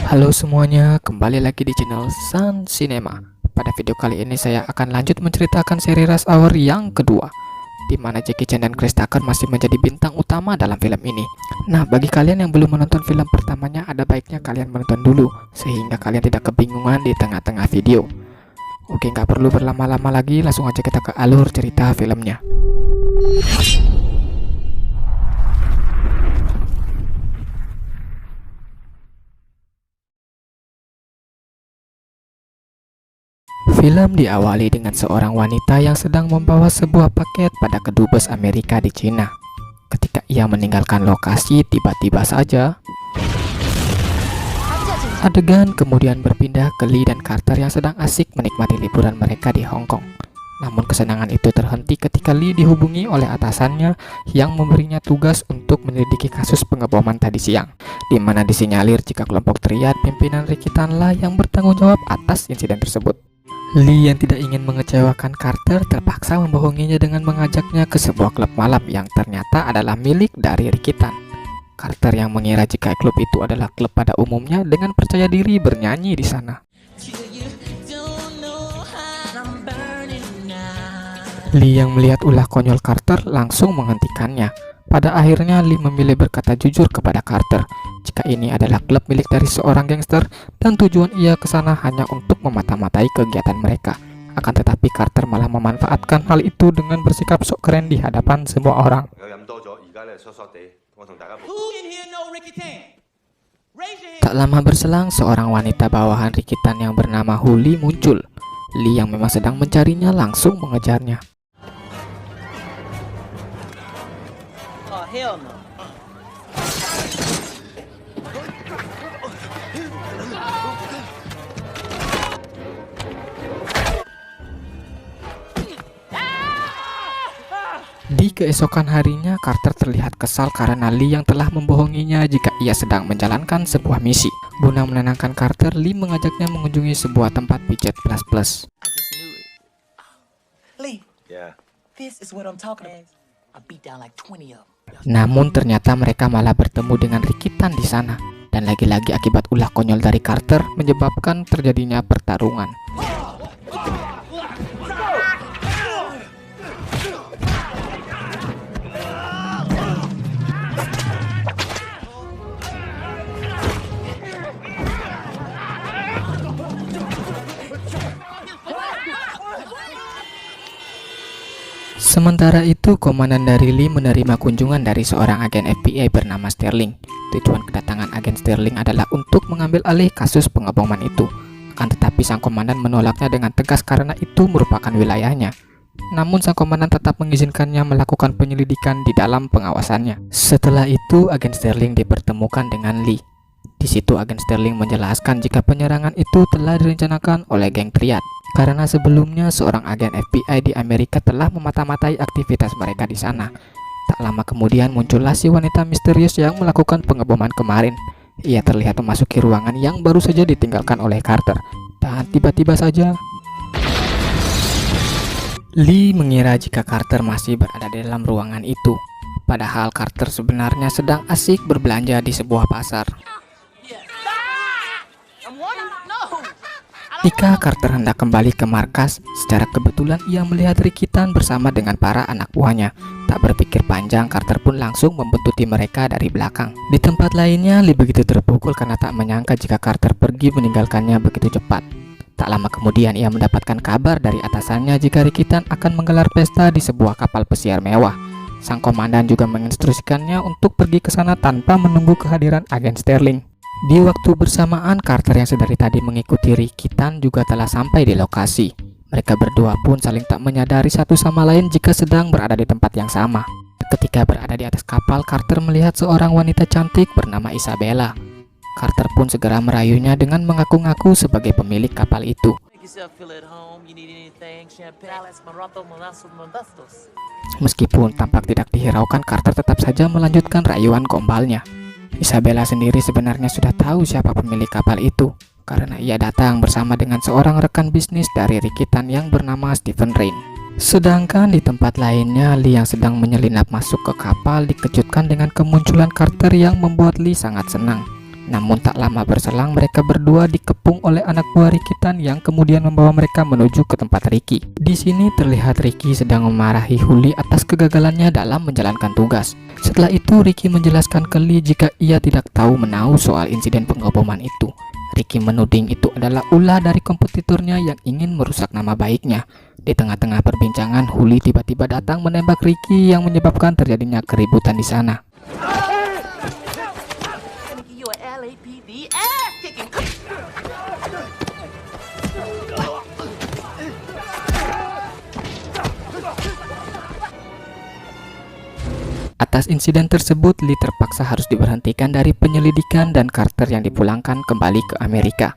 Halo semuanya, kembali lagi di channel Sun Cinema. Pada video kali ini saya akan lanjut menceritakan seri Rush Hour yang kedua, di mana Jackie Chan dan Chris Tucker masih menjadi bintang utama dalam film ini. Nah, bagi kalian yang belum menonton film pertamanya, ada baiknya kalian menonton dulu, sehingga kalian tidak kebingungan di tengah-tengah video. Oke, nggak perlu berlama-lama lagi, langsung aja kita ke alur cerita filmnya. Film diawali dengan seorang wanita yang sedang membawa sebuah paket pada kedubes Amerika di Cina. Ketika ia meninggalkan lokasi, tiba-tiba saja adegan kemudian berpindah ke Lee dan Carter yang sedang asik menikmati liburan mereka di Hong Kong. Namun kesenangan itu terhenti ketika Lee dihubungi oleh atasannya yang memberinya tugas untuk menyelidiki kasus pengeboman tadi siang, di mana disinyalir jika kelompok triad pimpinan Ricky Tan lah yang bertanggung jawab atas insiden tersebut. Lee yang tidak ingin mengecewakan Carter terpaksa membohonginya dengan mengajaknya ke sebuah klub malam yang ternyata adalah milik dari Ricky Tan. Carter yang mengira jika klub itu adalah klub pada umumnya dengan percaya diri bernyanyi di sana. Lee yang melihat ulah konyol Carter langsung menghentikannya. Pada akhirnya Lee memilih berkata jujur kepada Carter jika ini adalah klub milik dari seorang gangster dan tujuan ia ke sana hanya untuk memata-matai kegiatan mereka. Akan tetapi Carter malah memanfaatkan hal itu dengan bersikap sok keren di hadapan semua orang. Tak lama berselang, seorang wanita bawahan Ricky Tan yang bernama Huli muncul. Lee yang memang sedang mencarinya langsung mengejarnya. Hell no. Di keesokan harinya, Carter terlihat kesal karena Lee yang telah membohonginya jika ia sedang menjalankan sebuah misi. Guna menenangkan Carter, Lee mengajaknya mengunjungi sebuah tempat pijat plus-plus. I just knew it. Lee. Yeah. This is what I'm talking about. I beat down like 20 of them. Namun ternyata mereka malah bertemu dengan Ricky Tan di sana. Dan lagi-lagi akibat ulah konyol dari Carter menyebabkan terjadinya pertarungan. Sementara itu, komandan dari Lee menerima kunjungan dari seorang agen FBI bernama Sterling. Tujuan kedatangan agen Sterling adalah untuk mengambil alih kasus pengeboman itu. Akan tetapi sang komandan menolaknya dengan tegas karena itu merupakan wilayahnya. Namun sang komandan tetap mengizinkannya melakukan penyelidikan di dalam pengawasannya. Setelah itu, agen Sterling dipertemukan dengan Lee. Di situ agen Sterling menjelaskan jika penyerangan itu telah direncanakan oleh geng triad. Karena sebelumnya seorang agen FBI di Amerika telah memata-matai aktivitas mereka di sana. Tak lama kemudian muncullah si wanita misterius yang melakukan pengeboman kemarin. Ia terlihat memasuki ruangan yang baru saja ditinggalkan oleh Carter. Dan tiba-tiba saja Lee mengira jika Carter masih berada di dalam ruangan itu. Padahal Carter sebenarnya sedang asik berbelanja di sebuah pasar. Ketika Carter hendak kembali ke markas, secara kebetulan ia melihat Ricky Tan bersama dengan para anak buahnya. Tak berpikir panjang, Carter pun langsung membuntuti mereka dari belakang. Di tempat lainnya, Lee begitu terpukul karena tak menyangka jika Carter pergi meninggalkannya begitu cepat. Tak lama kemudian ia mendapatkan kabar dari atasannya jika Ricky Tan akan menggelar pesta di sebuah kapal pesiar mewah. Sang komandan juga menginstruksikannya untuk pergi ke sana tanpa menunggu kehadiran agen Sterling. Di waktu bersamaan, Carter yang sedari tadi mengikuti Ricky Tan juga telah sampai di lokasi. Mereka berdua pun saling tak menyadari satu sama lain jika sedang berada di tempat yang sama. Ketika berada di atas kapal, Carter melihat seorang wanita cantik bernama Isabella. Carter pun segera merayunya dengan mengaku-ngaku sebagai pemilik kapal itu. Meskipun tampak tidak dihiraukan, Carter tetap saja melanjutkan rayuan gombalnya. Isabella sendiri sebenarnya sudah tahu siapa pemilik kapal itu, karena ia datang bersama dengan seorang rekan bisnis dari Ricky Tan yang bernama Stephen Rain. Sedangkan di tempat lainnya, Lee yang sedang menyelinap masuk ke kapal dikejutkan dengan kemunculan Carter yang membuat Lee sangat senang. Namun tak lama berselang mereka berdua dikepung oleh anak buah Ricky Tan yang kemudian membawa mereka menuju ke tempat Ricky. Di sini terlihat Ricky sedang memarahi Huli atas kegagalannya dalam menjalankan tugas. Setelah itu Ricky menjelaskan ke Lee jika ia tidak tahu menahu soal insiden pengeboman itu. Ricky menuding itu adalah ulah dari kompetitornya yang ingin merusak nama baiknya. Di tengah-tengah perbincangan, Huli tiba-tiba datang menembak Ricky yang menyebabkan terjadinya keributan di sana. Atas insiden tersebut, Lee terpaksa harus diberhentikan dari penyelidikan dan Carter yang dipulangkan kembali ke Amerika.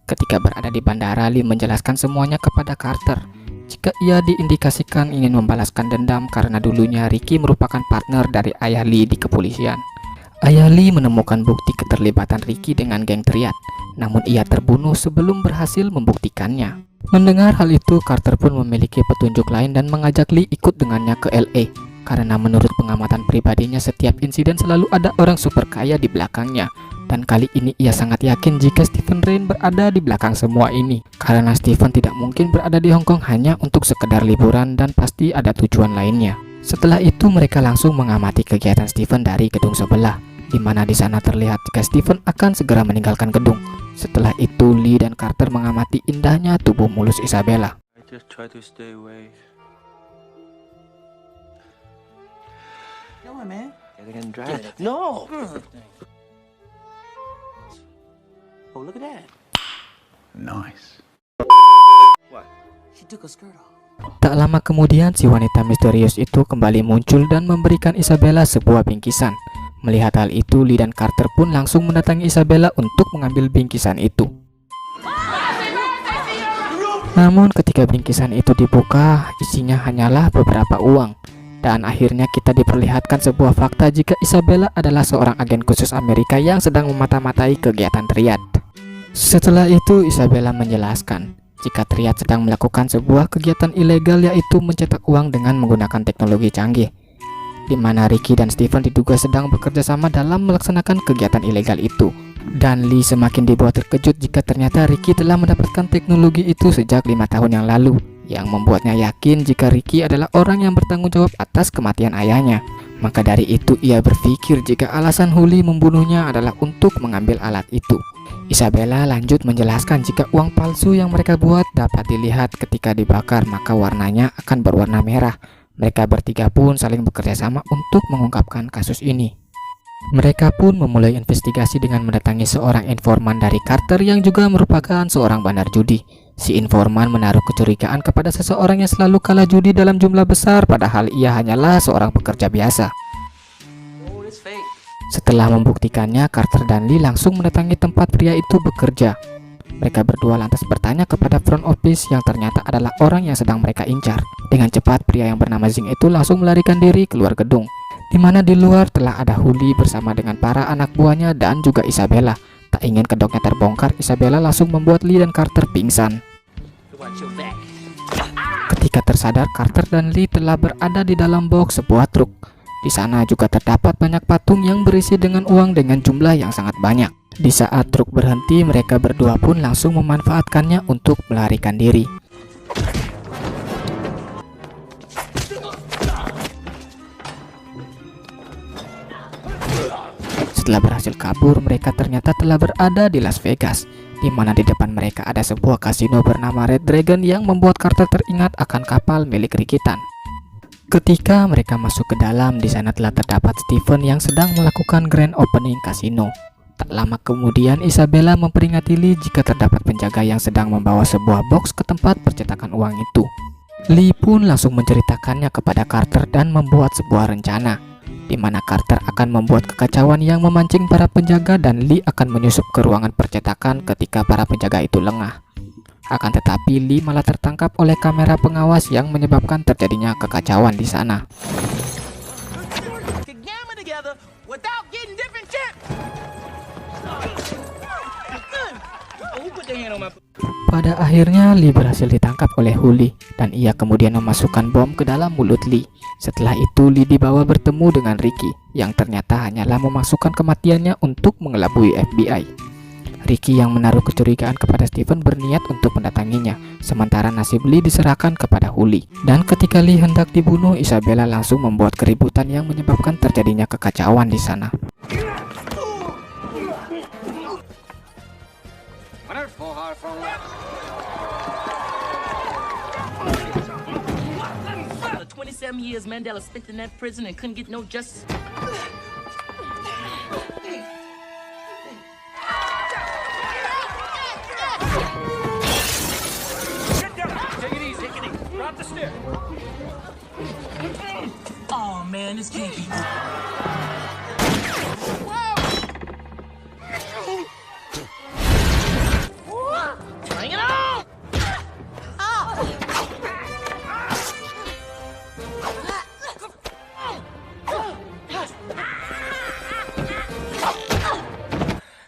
Ketika berada di bandara, Lee menjelaskan semuanya kepada Carter. Jika ia diindikasikan ingin membalaskan dendam karena dulunya Ricky merupakan partner dari ayah Lee di kepolisian. Ayah Lee menemukan bukti keterlibatan Ricky dengan geng Triad, namun ia terbunuh sebelum berhasil membuktikannya. Mendengar hal itu, Carter pun memiliki petunjuk lain dan mengajak Lee ikut dengannya ke LA. Karena menurut pengamatan pribadinya setiap insiden selalu ada orang super kaya di belakangnya. Dan kali ini ia sangat yakin jika Stephen Rain berada di belakang semua ini. Karena Stephen tidak mungkin berada di Hong Kong hanya untuk sekedar liburan dan pasti ada tujuan lainnya. Setelah itu mereka langsung mengamati kegiatan Stephen dari gedung sebelah, di mana di sana terlihat jika Stephen akan segera meninggalkan gedung. Setelah itu Lee dan Carter mengamati indahnya tubuh mulus Isabella. I just try to stay away. Come on, man. Getting dry. No. Oh, look at that. Nice. What? She took her skirt off. Tak lama kemudian si wanita misterius itu kembali muncul dan memberikan Isabella sebuah bingkisan. Melihat hal itu, Lee dan Carter pun langsung mendatangi Isabella untuk mengambil bingkisan itu. Namun ketika bingkisan itu dibuka, isinya hanyalah beberapa uang. Dan akhirnya kita diperlihatkan sebuah fakta jika Isabella adalah seorang agen khusus Amerika yang sedang memata-matai kegiatan Triad. Setelah itu Isabella menjelaskan jika Triad sedang melakukan sebuah kegiatan ilegal, yaitu mencetak uang dengan menggunakan teknologi canggih, di mana Ricky dan Stephen diduga sedang bekerja sama dalam melaksanakan kegiatan ilegal itu. Dan Lee semakin dibuat terkejut jika ternyata Ricky telah mendapatkan teknologi itu sejak 5 tahun yang lalu, yang membuatnya yakin jika Ricky adalah orang yang bertanggung jawab atas kematian ayahnya. Maka dari itu ia berpikir jika alasan Huli membunuhnya adalah untuk mengambil alat itu. Isabella lanjut menjelaskan jika uang palsu yang mereka buat dapat dilihat ketika dibakar maka warnanya akan berwarna merah. Mereka bertiga pun saling bekerja sama untuk mengungkapkan kasus ini. Mereka pun memulai investigasi dengan mendatangi seorang informan dari Carter yang juga merupakan seorang bandar judi. Si informan menaruh kecurigaan kepada seseorang yang selalu kalah judi dalam jumlah besar, padahal ia hanyalah seorang pekerja biasa. Oh, it's fake. Setelah membuktikannya, Carter dan Lee langsung mendatangi tempat pria itu bekerja. Mereka berdua lantas bertanya kepada front office yang ternyata adalah orang yang sedang mereka incar. Dengan cepat, pria yang bernama Zing itu langsung melarikan diri keluar gedung, di mana di luar telah ada Huli bersama dengan para anak buahnya dan juga Isabella. Tak ingin kedoknya terbongkar, Isabella langsung membuat Lee dan Carter pingsan. Ketika tersadar, Carter dan Lee telah berada di dalam box sebuah truk. Di sana juga terdapat banyak patung yang berisi dengan uang dengan jumlah yang sangat banyak. Di saat truk berhenti, mereka berdua pun langsung memanfaatkannya untuk melarikan diri. Setelah berhasil kabur, mereka ternyata telah berada di Las Vegas, di mana di depan mereka ada sebuah kasino bernama Red Dragon yang membuat Carter teringat akan kapal milik Ricky Tan. Ketika mereka masuk ke dalam, di sana telah terdapat Stephen yang sedang melakukan grand opening kasino. Tak lama kemudian, Isabella memperingati Lee jika terdapat penjaga yang sedang membawa sebuah box ke tempat percetakan uang itu. Lee pun langsung menceritakannya kepada Carter dan membuat sebuah rencana, di mana Carter akan membuat kekacauan yang memancing para penjaga dan Lee akan menyusup ke ruangan percetakan ketika para penjaga itu lengah. Akan tetapi Lee malah tertangkap oleh kamera pengawas yang menyebabkan terjadinya kekacauan di sana. Pada akhirnya Lee berhasil ditangkap oleh Huli dan ia kemudian memasukkan bom ke dalam mulut Lee. Setelah itu Lee dibawa bertemu dengan Ricky yang ternyata hanyalah memasukkan kematiannya untuk mengelabui FBI. Ricky yang menaruh kecurigaan kepada Steven berniat untuk mendatanginya, sementara nasib Lee diserahkan kepada Huli. Dan ketika Lee hendak dibunuh, Isabella langsung membuat keributan yang menyebabkan terjadinya kekacauan di sana. The 27 years Mandela spent in that prison and couldn't get no justice. Oh man, this can't be good. Bring it on!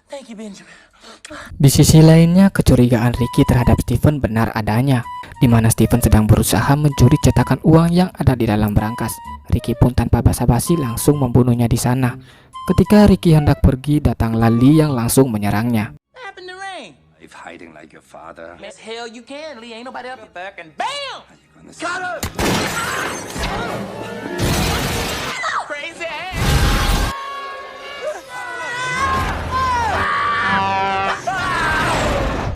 Thank you, Benjamin. Di sisi lainnya, kecurigaan Ricky terhadap Steven benar adanya, di mana Steven sedang berusaha mencuri cetakan uang yang ada di dalam berangkas. Ricky pun tanpa basa-basi langsung membunuhnya di sana. Ketika Ricky hendak pergi, datanglah Lee yang langsung menyerangnya. What happened to Rain? If hiding like your father, As hell you can, Lee. Ain't nobody up your back, and BAM! you're gonna Got her! Crazy ass!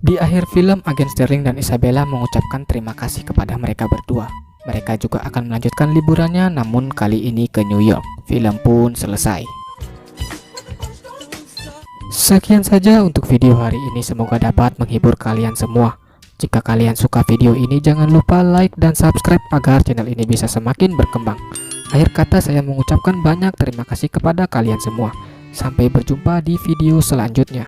Di akhir film, agen Sterling dan Isabella mengucapkan terima kasih kepada mereka berdua. Mereka juga akan melanjutkan liburannya, namun kali ini ke New York. Film pun selesai. Sekian saja untuk video hari ini, semoga dapat menghibur kalian semua. Jika kalian suka video ini, jangan lupa like dan subscribe agar channel ini bisa semakin berkembang. Akhir kata, saya mengucapkan banyak terima kasih kepada kalian semua. Sampai berjumpa di video selanjutnya.